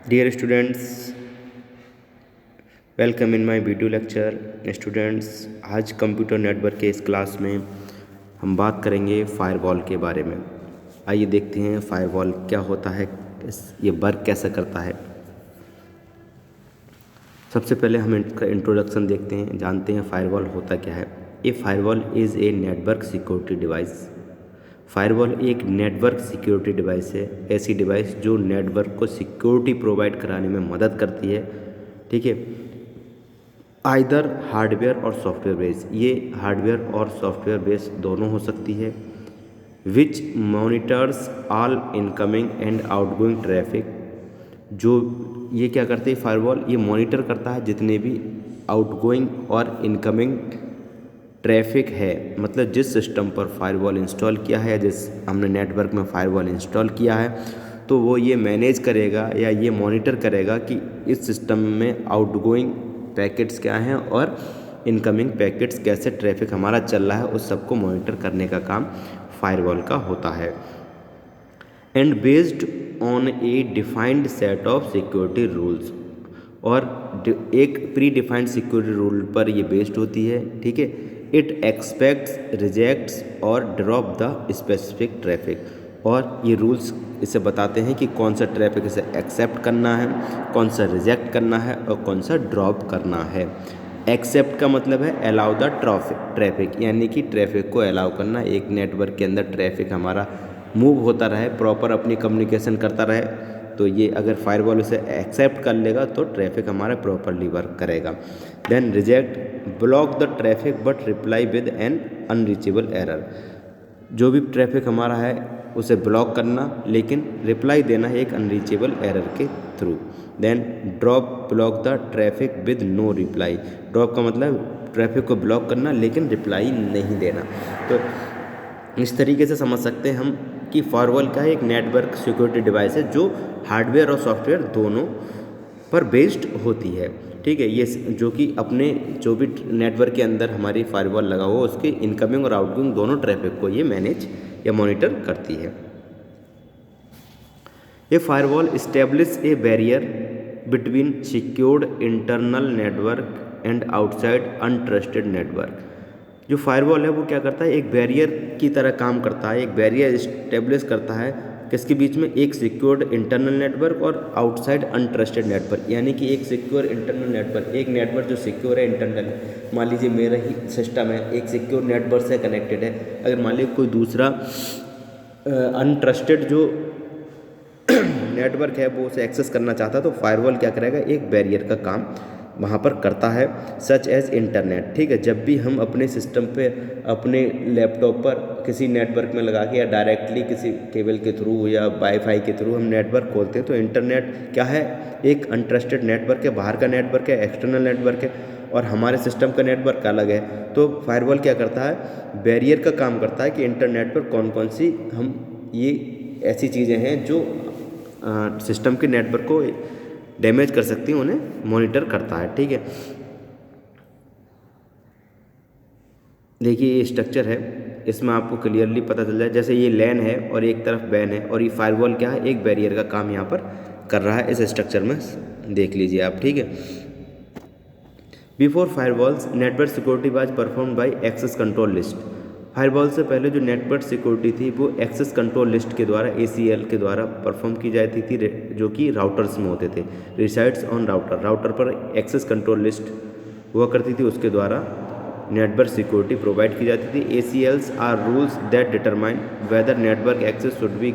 Dear students, welcome in my video lecture. Students, आज computer network के इस class में हम बात करेंगे फायरवॉल के बारे में। आइए देखते हैं फायरवॉल क्या होता है, ये वर्क कैसे करता है। सबसे पहले हम इसका इंट्रोडक्शन देखते हैं, जानते हैं फायरवॉल होता क्या है। A firewall is a network security device. Firewall एक नेटवर्क सिक्योरिटी डिवाइस है, ऐसी डिवाइस जो नेटवर्क को सिक्योरिटी प्रोवाइड कराने में मदद करती है। ठीक है, आइदर हार्डवेयर और सॉफ्टवेयर बेस, ये हार्डवेयर और सॉफ्टवेयर बेस दोनों हो सकती है। Which monitors all incoming and outgoing traffic, जो ये क्या करते हैं फायरवॉल, ये मॉनिटर करता है जितने भी आउटगोइंग और इनकमिंग ट्रैफिक है। मतलब जिस सिस्टम पर फायरवॉल इंस्टॉल किया है, जिस हमने नेटवर्क में फायरवॉल इंस्टॉल किया है, तो वो ये मैनेज करेगा या ये मॉनिटर करेगा कि इस सिस्टम में आउटगोइंग पैकेट्स क्या हैं और इनकमिंग पैकेट्स कैसे ट्रैफिक हमारा चल रहा है, उस सब को मॉनिटर करने का काम फायरवॉल का होता है। And based on A defined set of security rules, और एक प्री डिफाइंड सिक्योरिटी रूल पर ये बेस्ड होती है। ठीक है, इट एक्सपेक्ट्स, रिजेक्ट्स और ड्रॉप द स्पेसिफिक ट्रैफिक, और ये रूल्स इसे बताते हैं कि कौन सा ट्रैफिक इसे एक्सेप्ट करना है, कौन सा रिजेक्ट करना है और कौन सा ड्रॉप करना है। एक्सेप्ट का मतलब है अलाउ द ट्रैफिक, यानी कि ट्रैफिक को अलाउ करना। एक नेटवर्क के अंदर ट्रैफिक हमारा मूव होता रहे, प्रॉपर अपनी कम्युनिकेशन करता रहे, तो ये अगर फायरवॉल इसे एक्सेप्ट कर लेगा तो ट्रैफिक हमारा प्रॉपरली वर्क करेगा। Then reject, block the traffic but reply with an unreachable error, जो भी ट्रैफिक हमारा है उसे ब्लॉक करना, लेकिन रिप्लाई देना है एक अनरीचेबल एरर के through. Then drop, block the traffic with no reply, drop का मतलब ट्रैफिक को ब्लॉक करना लेकिन रिप्लाई नहीं देना। तो इस तरीके से समझ सकते हैं हम कि फायरवॉल क्या है, एक नेटवर्क सिक्योरिटी डिवाइस है जो हार्डवेयर और सॉफ्टवेयर दोनों पर बेस्ड होती है। ठीक है, ये जो कि अपने जो भी नेटवर्क के अंदर हमारी फायरवॉल लगा हुआ उसके इनकमिंग और आउटगोइंग दोनों ट्रैफिक को ये मैनेज या मॉनिटर करती है। ये firewall establish A barrier between secured internal network and outside untrusted network. जो फायरवॉल है वो क्या करता है, एक बैरियर की तरह काम करता है, एक बैरियर इस्टेब्लिश करता है किसके बीच में, एक सिक्योर्ड इंटरनल नेटवर्क और आउटसाइड अनट्रस्टेड नेटवर्क। यानी कि एक सिक्योर इंटरनल नेटवर्क, एक नेटवर्क जो सिक्योर है इंटरनल, मान लीजिए मेरा ही सिस्टम है एक सिक्योर नेटवर्क से कनेक्टेड है, अगर मान लीजिए कोई दूसरा अनट्रस्टेड जो नेटवर्क है वो उसे एक्सेस करना चाहता है, तो फायरवॉल क्या करेगा, एक बैरियर का काम वहाँ पर करता है, सच एज इंटरनेट। ठीक है, जब भी हम अपने सिस्टम पे अपने लैपटॉप पर किसी नेटवर्क में लगा के या डायरेक्टली किसी केबल के थ्रू या वाईफाई के थ्रू हम नेटवर्क खोलते हैं, तो इंटरनेट क्या है, एक अनट्रस्टेड नेटवर्क है, बाहर का नेटवर्क है, एक्सटर्नल नेटवर्क है, और हमारे सिस्टम का नेटवर्क अलग है। तो फायरवॉल क्या करता है, बैरियर का काम करता है कि इंटरनेट पर कौन कौन सी हम ये ऐसी चीज़ें हैं जो सिस्टम के नेटवर्क को डैमेज कर सकती हैं, उन्हें मॉनिटर करता है। ठीक है, देखिए ये स्ट्रक्चर है, इसमें आपको क्लियरली पता चल जाए, जैसे ये लैन है और एक तरफ बैन है, और ये फायरवॉल क्या है, एक बैरियर का काम यहाँ पर कर रहा है। इस स्ट्रक्चर में देख लीजिए आप। ठीक है, before firewalls network security was performed by access control list. Firewall से पहले जो नेटवर्क सिक्योरिटी थी वो एक्सेस कंट्रोल लिस्ट के द्वारा, ACL के द्वारा परफॉर्म की जाती थी, जो कि राउटर्स में होते थे, रिसाइड्स ऑन राउटर, राउटर पर एक्सेस कंट्रोल लिस्ट हुआ करती थी, उसके द्वारा नेटवर्क सिक्योरिटी प्रोवाइड की जाती थी। ACLs are rules that determine whether network access should be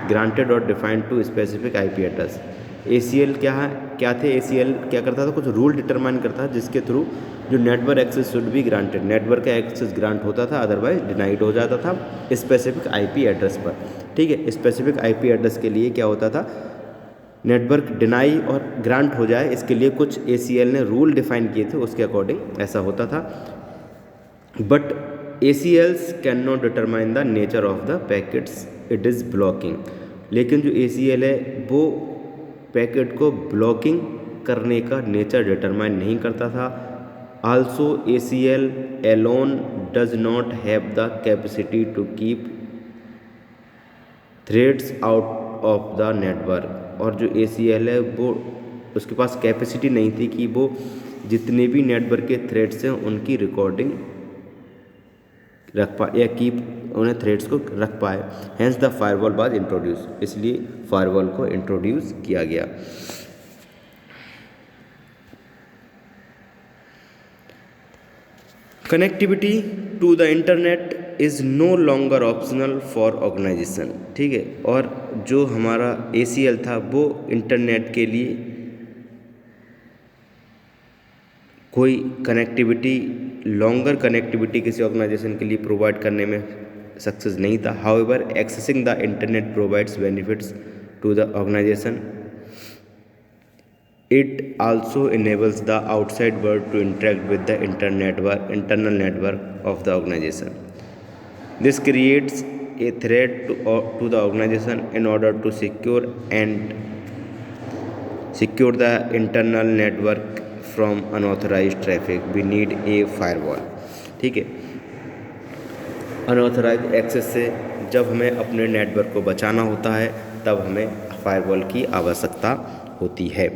granted और defined to specific IP address. ACL क्या थे, ACL क्या करता था, कुछ रूल डिटरमाइन करता था जिसके थ्रू जो network access should be granted, network का एक्सेस ग्रांट होता था, अदरवाइज डिनाइड हो जाता था स्पेसिफिक IP एड्रेस पर। ठीक है, स्पेसिफिक IP एड्रेस के लिए क्या होता था, नेटवर्क डिनाई और ग्रांट हो जाए, इसके लिए कुछ ACL ने रूल डिफाइन किए थे, उसके अकॉर्डिंग ऐसा होता था। But ACLs can not determine the nature of the packets it is blocking, लेकिन जो ACL है वो पैकेट को ब्लॉकिंग करने का नेचर डिटरमाइन नहीं करता था। Also ACL alone does not have the capacity to keep threads out of the network. और जो ACL है वो उसके पास कैपेसिटी नहीं थी कि वो जितने भी नेटवर्क के थ्रेड्स हैं उनकी रिकॉर्डिंग रख पाए या कीप उन्हें थ्रेड्स को रख पाए। Hence the firewall was introduce, इसलिए फायरवॉल को इंट्रोड्यूस किया गया। Connectivity to the internet is no longer optional for organization, ठीक है। और जो हमारा ACL था वो इंटरनेट के लिए कोई कनेक्टिविटी लॉन्गर कनेक्टिविटी किसी ऑर्गेनाइजेशन के लिए प्रोवाइड करने में सक्सेस नहीं था। However accessing the internet provides benefits to the organization, it also enables the outside world to interact with the internal network of the organization. This creates a threat to the organization in order to secure the internal network from unauthorized traffic, we need a firewall, ठीक है। Unauthorised access से जब हमें अपने network को बचाना होता है तब हमें फायरवॉल की आवश्यकता होती है,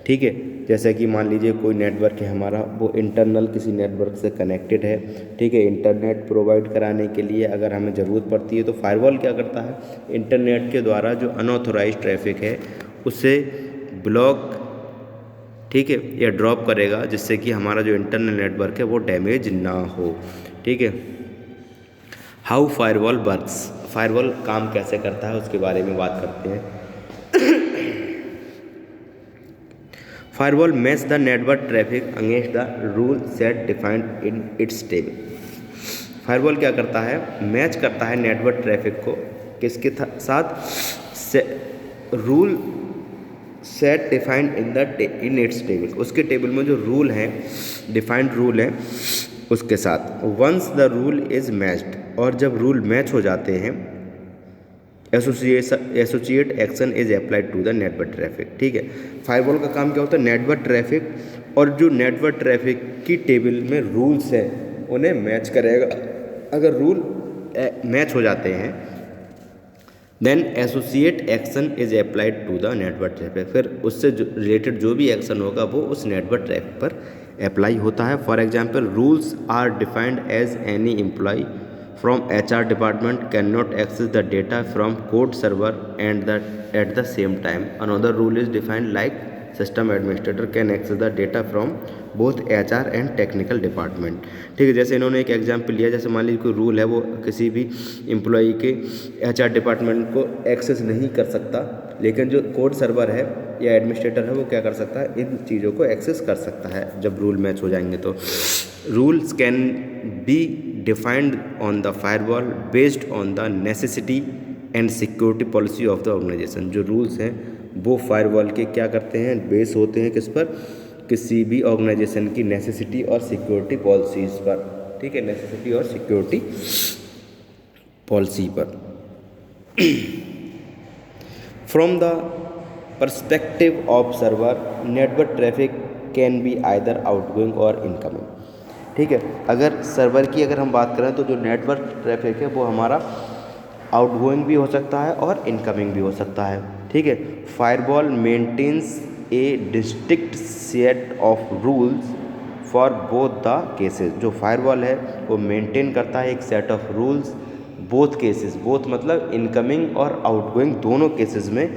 ठीक है। जैसे कि मान लीजिए कोई नेटवर्क है हमारा, वो इंटरनल किसी नेटवर्क से कनेक्टेड है, ठीक है। इंटरनेट प्रोवाइड कराने के लिए अगर हमें ज़रूरत पड़ती है तो फायरवॉल क्या करता है, इंटरनेट के द्वारा जो अनऑथराइज्ड ट्रैफिक है उसे ब्लॉक, ठीक है, या ड्रॉप करेगा, जिससे कि हमारा जो इंटरनल नेटवर्क है वो डैमेज ना हो, ठीक है। हाउ फायरवॉल वर्क्स, फायरवॉल काम कैसे करता है उसके बारे में बात करते हैं। Firewall match the network traffic against the rule set defined in its table. Firewall क्या करता है, मैच करता है नेटवर्क ट्रैफिक को किसके साथ, rule set defined in its table, उसके टेबल में जो रूल हैं, डिफाइंड रूल हैं उसके साथ। Once the rule is matched, और जब रूल मैच हो जाते हैं, associate action is applied to the network traffic, ठीक है। फायरवॉल का काम क्या होता है, नेटवर्क ट्रैफिक और जो नेटवर्क ट्रैफिक की टेबल में रूल्स हैं उन्हें मैच करेगा। अगर रूल मैच हो जाते हैं then associate action is applied to the network traffic, फिर उससे रिलेटेड जो भी एक्शन होगा वो उस नेटवर्क ट्रैफिक पर अप्लाई होता है। For example, rules are defined as any employee from HR department cannot access the data from code server and at the same time. Another rule is defined like system administrator can access the data from both HR and technical department, ठीक है। जैसे इन्होंने एक example लिया, जैसे मान लीजिए कोई रूल है वो किसी भी एम्प्लॉई के HR डिपार्टमेंट को एक्सेस नहीं कर सकता, लेकिन जो कोड सर्वर है या एडमिनिस्ट्रेटर है वो क्या कर सकता है, इन चीज़ों को एक्सेस कर सकता है जब रूल मैच हो जाएंगे। तो rules can be defined on the firewall based on the necessity and security policy of the organization। जो रूल्स हैं वो फायरवॉल के क्या करते हैं, बेस होते हैं किस पर, किसी भी ऑर्गेनाइजेशन की नेसेसिटी और सिक्योरिटी पॉलिसीज़ पर, ठीक है, नेसेसिटी और सिक्योरिटी पॉलिसी पर। From the perspective of server, network traffic can be either outgoing और इनकमिंग, ठीक है। अगर सर्वर की अगर हम बात करें तो जो नेटवर्क ट्रैफिक है वो हमारा आउटगोइंग भी हो सकता है और इनकमिंग भी हो सकता है, ठीक है। Firewall maintains a distinct set of rules for both the cases. जो फायरवॉल है वो मेंटेन करता है एक set of rules both cases, both मतलब इनकमिंग और आउटगोइंग दोनों केसेस में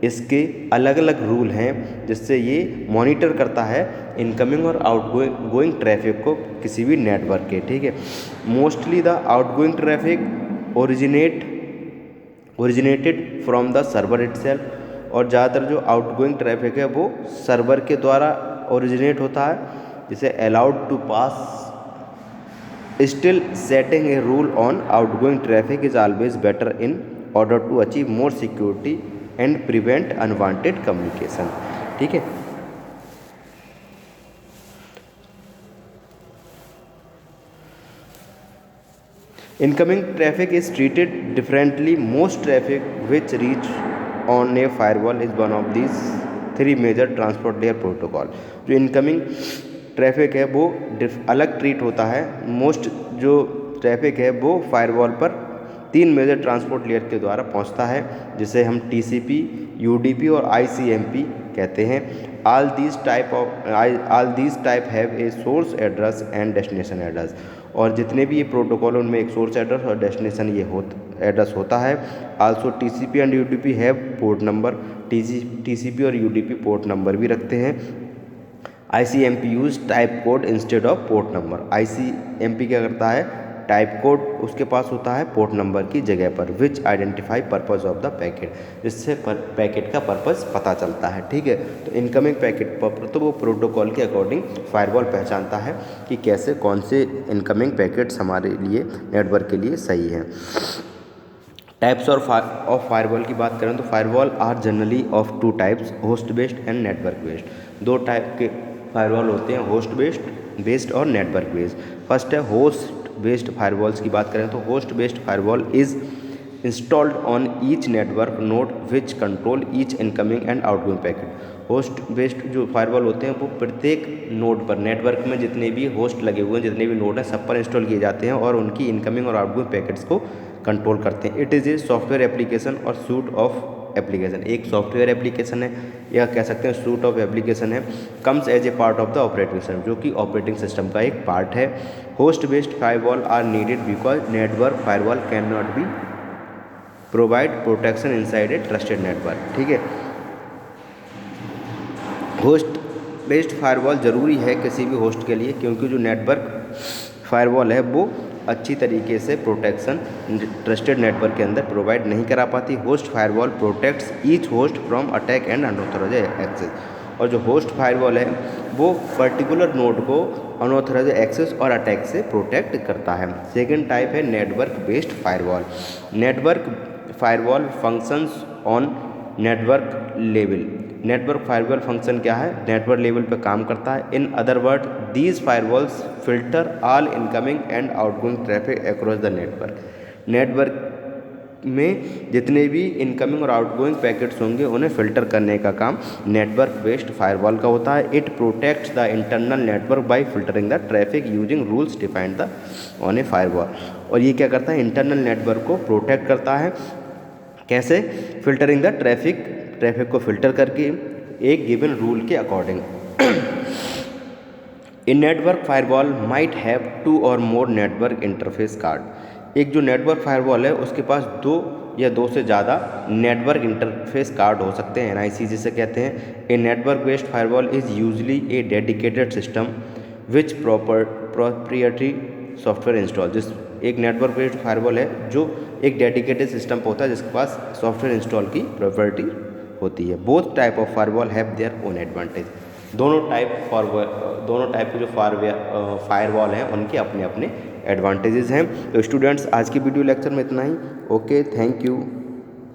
इसके अलग अलग रूल हैं, जिससे ये मॉनिटर करता है इनकमिंग और आउटगोइंग ट्रैफिक को किसी भी नेटवर्क के, ठीक है। Mostly the outgoing traffic originated from the server itself, और ज़्यादातर जो आउटगोइंग ट्रैफिक है वो सर्वर के द्वारा ओरिजिनेट होता है, जिसे allowed to pass. Still setting a rule on outgoing traffic is always better in order to achieve more security and prevent unwanted communication, ठीक है। Incoming traffic is treated differently. Most traffic which reach on a firewall is one of these three major transport layer protocol. जो incoming traffic है वो अलग treat होता है। Most जो traffic है वो फायरवॉल पर 3 मेजर ट्रांसपोर्ट लेयर के द्वारा पहुंचता है, जिसे हम TCP, UDP और ICMP कहते हैं। All these type have a source address and destination address. और जितने भी ये प्रोटोकॉल उनमें एक सोर्स एड्रेस और डेस्टिनेशन एड्रेस होता है। Also TCP and UDP have port number. TCP और UDP पोर्ट नंबर भी रखते हैं। ICMP use type code instead of port number. ICMP क्या करता है, टाइप कोड उसके पास होता है पोर्ट नंबर की जगह पर, which identify purpose of the packet, जिससे पैकेट का पर्पस पता चलता है। ठीक है, तो इनकमिंग पैकेट पर तो वो प्रोटोकॉल के अकॉर्डिंग फायरवॉल पहचानता है कि कैसे कौन से इनकमिंग पैकेट्स हमारे लिए नेटवर्क के लिए सही हैं। टाइप्स ऑफ फायरवॉल की बात करें तो firewall are generally of 2 types, host based and network based. 2 type के फायरवॉल होते हैं, होस्ट बेस्ड और नेटवर्क बेस्ड। फर्स्ट है होस्ट बेस्ड फायरवॉल्स की बात करें तो host based firewall is installed on each network node which control each incoming and outgoing packet. Host based जो फायरवॉल होते हैं वो प्रत्येक नोड पर, नेटवर्क में जितने भी होस्ट लगे हुए हैं, जितने भी नोड हैं, सब पर इंस्टॉल किए जाते हैं और उनकी इनकमिंग और आउटगोइंग पैकेट्स को कंट्रोल करते हैं। It is a software application और सूट ऑफ एप्लीकेशन, एक सॉफ्टवेयर एप्लीकेशन है या कह सकते हैं सूट ऑफ एप्लीकेशन है। Comes as a part of the operating system, जो कि ऑपरेटिंग सिस्टम का एक पार्ट है। Host based firewall are needed because network firewall can not be provide protection inside a trusted network. ठीक है, host based firewall ज़रूरी है किसी भी होस्ट के लिए, क्योंकि जो नेटवर्क फायरवॉल है वो अच्छी तरीके से प्रोटेक्शन ट्रस्टेड नेटवर्क के अंदर प्रोवाइड नहीं करा पाती। Host firewall protects each host from attack and unauthorized access. और जो होस्ट फायरवॉल है वो पर्टिकुलर नोड को अनऑथराइज्ड एक्सेस और अटैक से प्रोटेक्ट करता है। सेकेंड टाइप है network based firewall. Network firewall functions on network level. Network firewall function क्या है, नेटवर्क लेवल पे काम करता है। In other word these firewalls filter all incoming and outgoing traffic across the network. Network में जितने भी इनकमिंग और आउटगोइंग पैकेट्स होंगे उन्हें फ़िल्टर करने का काम नेटवर्क बेस्ड फायरवॉल का होता है। It protects the internal network bye filtering the traffic using rules defined the on a firewall. और ये क्या करता है, इंटरनल नेटवर्क को प्रोटेक्ट करता है। कैसे, फिल्टरिंग द ट्रैफिक को फिल्टर करके एक गिवन रूल के according. A network firewall might have 2 और मोर नेटवर्क इंटरफेस कार्ड। एक जो नेटवर्क फायरवॉल है उसके पास 2 या 2 से ज़्यादा नेटवर्क इंटरफेस कार्ड हो सकते हैं, NIC जिसे कहते हैं। A network based firewall is usually a dedicated system which proprietary software install. जिस एक नेटवर्क बेस्ड फायरवॉल है जो एक डेडिकेटेड सिस्टम पर होता है जिसके पास सॉफ्टवेयर इंस्टॉल की प्रॉपर्टी होती है। Both type of firewall have their own advantage. दोनों टाइप के जो फायरवॉल हैं उनके अपने अपने एडवांटेजेस हैं। तो स्टूडेंट्स आज की वीडियो लेक्चर में इतना ही। Okay, thank you.